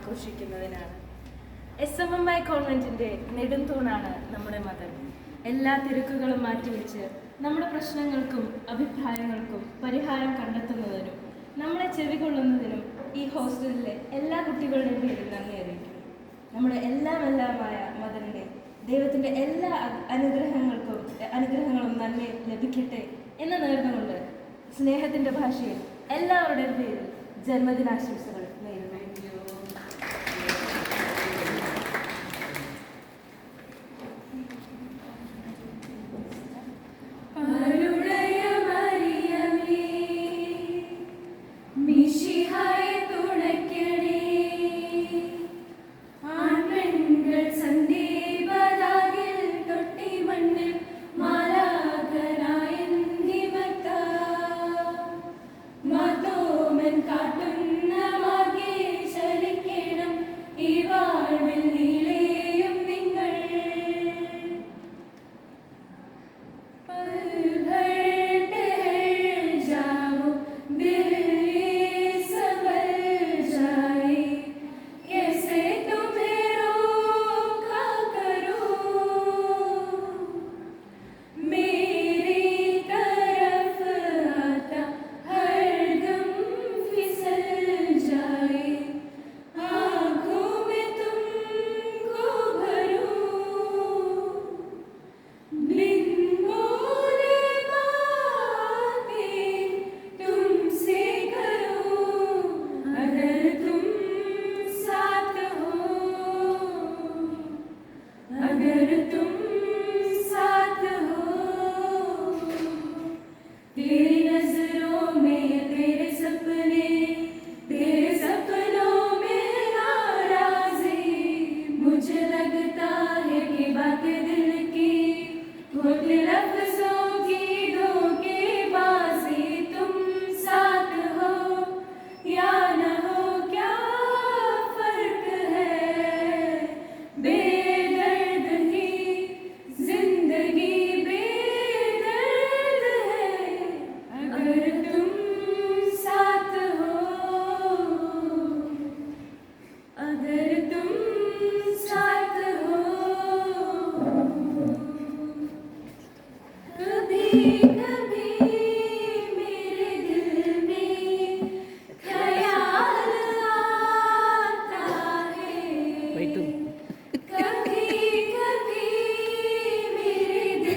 ആഘോഷിക്കുന്നതിനാണ്. SMMI കോൺവെന്റിന്റെ നെടുംതൂണാണ് നമ്മുടെ മതം. എല്ലാ തിരക്കുകളും മാറ്റിവെച്ച് നമ്മുടെ പ്രശ്നങ്ങൾക്കും അഭിപ്രായങ്ങൾക്കും പരിഹാരം കണ്ടെത്തുന്നതിനും നമ്മളെ ചെവികൊള്ളുന്നതിനും ഈ ഹോസ്റ്റലിലെ എല്ലാ കുട്ടികളുടെയും പേരിൽ നന്ദി അറിയിക്കുന്നു. നമ്മുടെ എല്ലാമായ മദറിന്റെ ദൈവത്തിന്റെ എല്ലാ അനുഗ്രഹങ്ങളും നന്മ ലഭിക്കട്ടെ എന്ന് നേർന്നുകൊണ്ട് സ്നേഹത്തിന്റെ ഭാഷയിൽ എല്ലാവരുടെയും പേരിൽ ജന്മദിനാശംസകൾ നേരുന്നു.